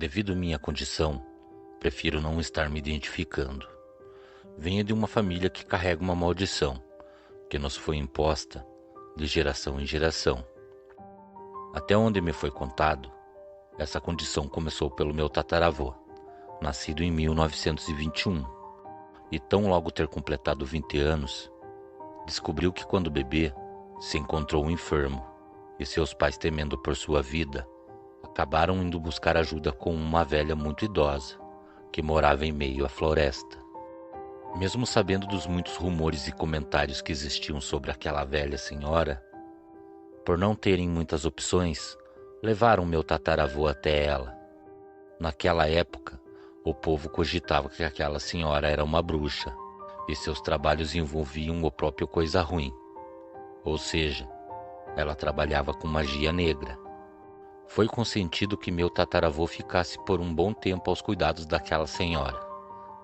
Devido à minha condição, prefiro não estar me identificando. Venho de uma família que carrega uma maldição, que nos foi imposta de geração em geração. Até onde me foi contado, essa condição começou pelo meu tataravô, nascido em 1921, e tão logo ter completado 20 anos, descobriu que quando bebê se encontrou enfermo, e seus pais, temendo por sua vida, acabaram indo buscar ajuda com uma velha muito idosa, que morava em meio à floresta. Mesmo sabendo dos muitos rumores e comentários que existiam sobre aquela velha senhora, por não terem muitas opções, levaram meu tataravô até ela. Naquela época, o povo cogitava que aquela senhora era uma bruxa, e seus trabalhos envolviam o próprio coisa ruim. Ou seja, ela trabalhava com magia negra. Foi consentido que meu tataravô ficasse por um bom tempo aos cuidados daquela senhora,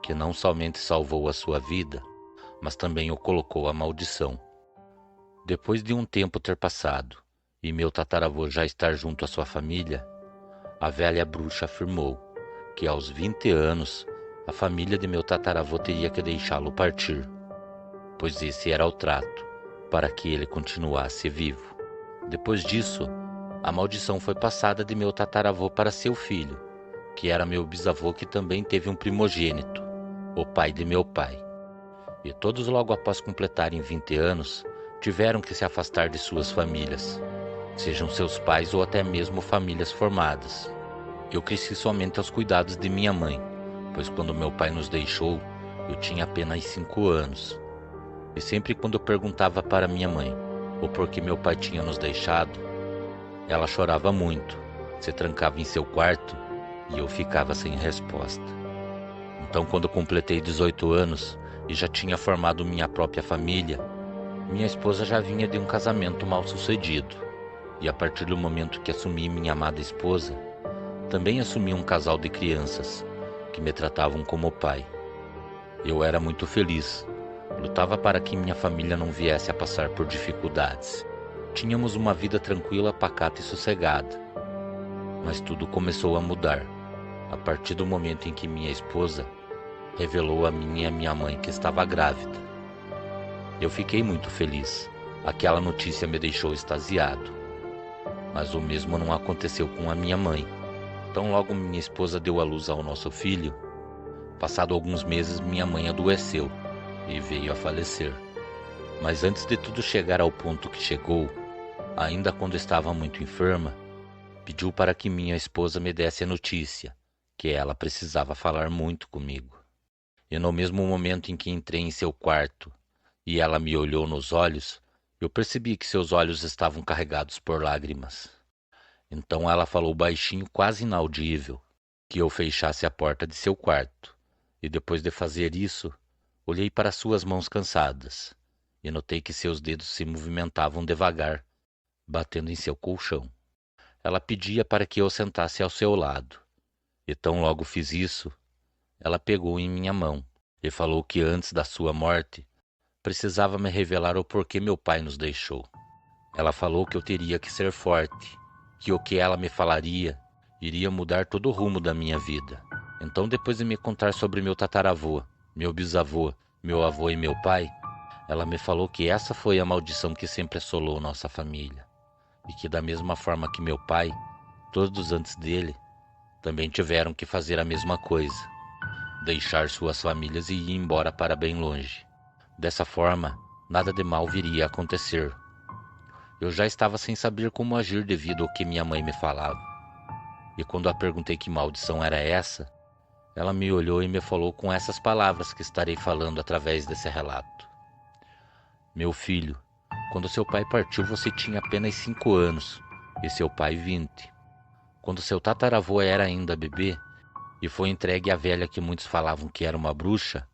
que não somente salvou a sua vida, mas também o colocou à maldição. Depois de um tempo ter passado, e meu tataravô já estar junto à sua família, a velha bruxa afirmou que aos 20 anos a família de meu tataravô teria que deixá-lo partir, pois esse era o trato para que ele continuasse vivo. Depois disso, a maldição foi passada de meu tataravô para seu filho, que era meu bisavô, que também teve um primogênito, o pai de meu pai. E todos logo após completarem 20 anos, tiveram que se afastar de suas famílias, sejam seus pais ou até mesmo famílias formadas. Eu cresci somente aos cuidados de minha mãe, pois quando meu pai nos deixou, eu tinha apenas 5 anos. E sempre quando eu perguntava para minha mãe o porquê meu pai tinha nos deixado, ela chorava muito, se trancava em seu quarto e eu ficava sem resposta. Então, quando completei 18 anos e já tinha formado minha própria família, minha esposa já vinha de um casamento mal sucedido. E a partir do momento que assumi minha amada esposa, também assumi um casal de crianças que me tratavam como pai. Eu era muito feliz, lutava para que minha família não viesse a passar por dificuldades. Tínhamos uma vida tranquila, pacata e sossegada. Mas tudo começou a mudar, a partir do momento em que minha esposa revelou a mim e a minha mãe que estava grávida. Eu fiquei muito feliz, aquela notícia me deixou extasiado. Mas o mesmo não aconteceu com a minha mãe. Tão logo minha esposa deu à luz ao nosso filho, passado alguns meses minha mãe adoeceu e veio a falecer. Mas antes de tudo chegar ao ponto que chegou, ainda quando estava muito enferma, pediu para que minha esposa me desse a notícia, que ela precisava falar muito comigo. E no mesmo momento em que entrei em seu quarto e ela me olhou nos olhos, eu percebi que seus olhos estavam carregados por lágrimas. Então ela falou baixinho, quase inaudível, que eu fechasse a porta de seu quarto. E depois de fazer isso, olhei para suas mãos cansadas e notei que seus dedos se movimentavam devagar, batendo em seu colchão. Ela pedia para que eu sentasse ao seu lado. E tão logo fiz isso, ela pegou em minha mão e falou que antes da sua morte, precisava me revelar o porquê meu pai nos deixou. Ela falou que eu teria que ser forte, que o que ela me falaria iria mudar todo o rumo da minha vida. Então, depois de me contar sobre meu tataravô, meu bisavô, meu avô e meu pai, ela me falou que essa foi a maldição que sempre assolou nossa família, e que da mesma forma que meu pai, todos antes dele, também tiveram que fazer a mesma coisa, deixar suas famílias e ir embora para bem longe. Dessa forma, nada de mal viria a acontecer. Eu já estava sem saber como agir devido ao que minha mãe me falava. E quando a perguntei que maldição era essa, ela me olhou e me falou com essas palavras que estarei falando através desse relato. Meu filho, quando seu pai partiu você tinha apenas 5 anos e seu pai 20. Quando seu tataravô era ainda bebê e foi entregue à velha que muitos falavam que era uma bruxa,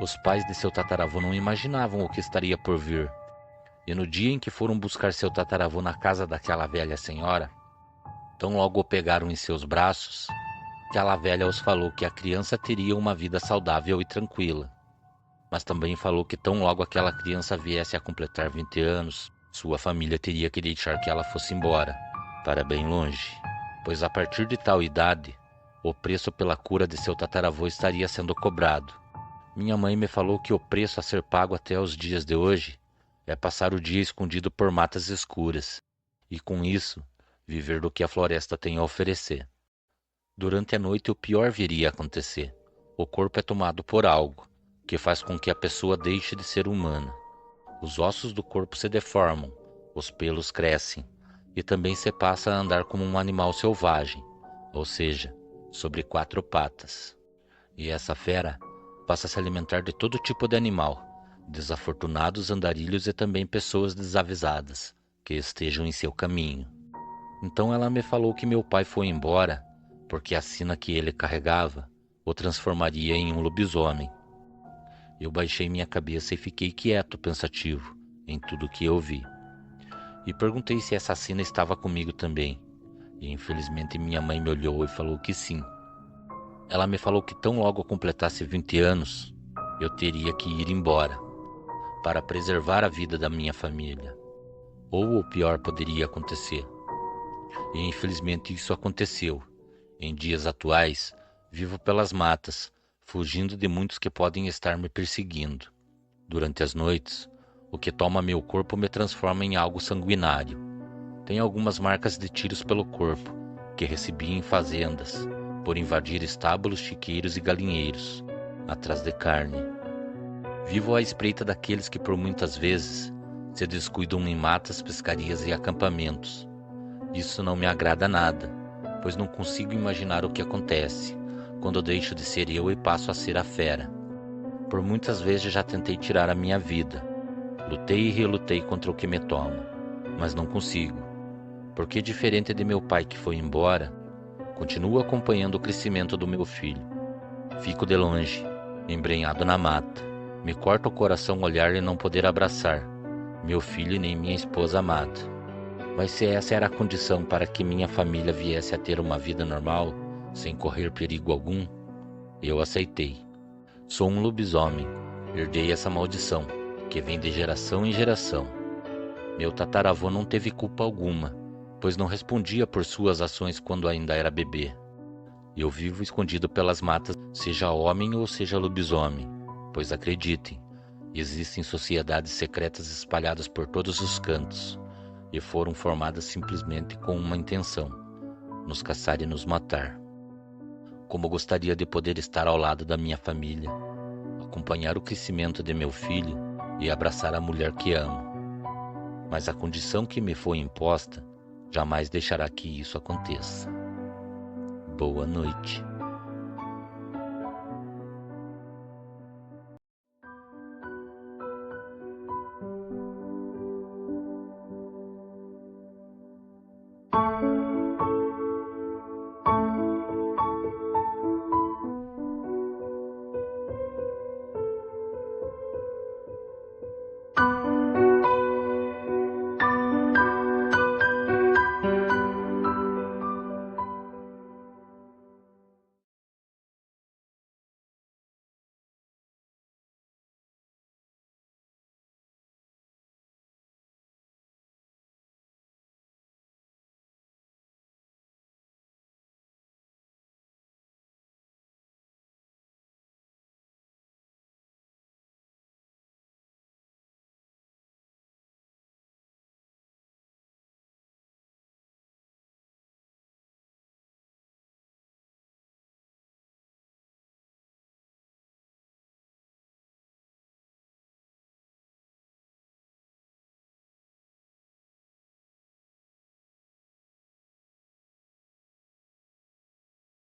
os pais de seu tataravô não imaginavam o que estaria por vir. E no dia em que foram buscar seu tataravô na casa daquela velha senhora, tão logo o pegaram em seus braços, aquela velha os falou que a criança teria uma vida saudável e tranquila. Mas também falou que tão logo aquela criança viesse a completar 20 anos, sua família teria que deixar que ela fosse embora, para bem longe, pois a partir de tal idade, o preço pela cura de seu tataravô estaria sendo cobrado. Minha mãe me falou que o preço a ser pago até os dias de hoje é passar o dia escondido por matas escuras e, com isso, viver do que a floresta tem a oferecer. Durante a noite, o pior viria a acontecer. O corpo é tomado por algo que faz com que a pessoa deixe de ser humana. Os ossos do corpo se deformam, os pelos crescem e também se passa a andar como um animal selvagem, ou seja, sobre 4 patas. E essa fera passa a se alimentar de todo tipo de animal, desafortunados andarilhos e também pessoas desavisadas que estejam em seu caminho. Então ela me falou que meu pai foi embora porque a sina que ele carregava o transformaria em um lobisomem. Eu baixei minha cabeça e fiquei quieto, pensativo em tudo que eu vi. E perguntei se essa sina estava comigo também. E infelizmente minha mãe me olhou e falou que sim. Ela me falou que tão logo eu completasse 20 anos, eu teria que ir embora, para preservar a vida da minha família. Ou o pior poderia acontecer. E infelizmente isso aconteceu. Em dias atuais, vivo pelas matas, fugindo de muitos que podem estar me perseguindo. Durante as noites, o que toma meu corpo me transforma em algo sanguinário. Tenho algumas marcas de tiros pelo corpo, que recebi em fazendas, por invadir estábulos, chiqueiros e galinheiros, atrás de carne. Vivo à espreita daqueles que por muitas vezes se descuidam em matas, pescarias e acampamentos. Isso não me agrada nada, pois não consigo imaginar o que acontece quando deixo de ser eu e passo a ser a fera. Por muitas vezes já tentei tirar a minha vida. Lutei e relutei contra o que me toma, mas não consigo, porque diferente de meu pai que foi embora, continuo acompanhando o crescimento do meu filho. Fico de longe, embrenhado na mata. Me corta o coração olhar e não poder abraçar meu filho e nem minha esposa amada. Mas se essa era a condição para que minha família viesse a ter uma vida normal, sem correr perigo algum, eu aceitei. Sou um lobisomem, herdei essa maldição, que vem de geração em geração. Meu tataravô não teve culpa alguma, pois não respondia por suas ações quando ainda era bebê. Eu vivo escondido pelas matas, seja homem ou seja lobisomem, pois acreditem, existem sociedades secretas espalhadas por todos os cantos, e foram formadas simplesmente com uma intenção: nos caçar e nos matar. Como gostaria de poder estar ao lado da minha família, acompanhar o crescimento de meu filho e abraçar a mulher que amo. Mas a condição que me foi imposta jamais deixará que isso aconteça. Boa noite.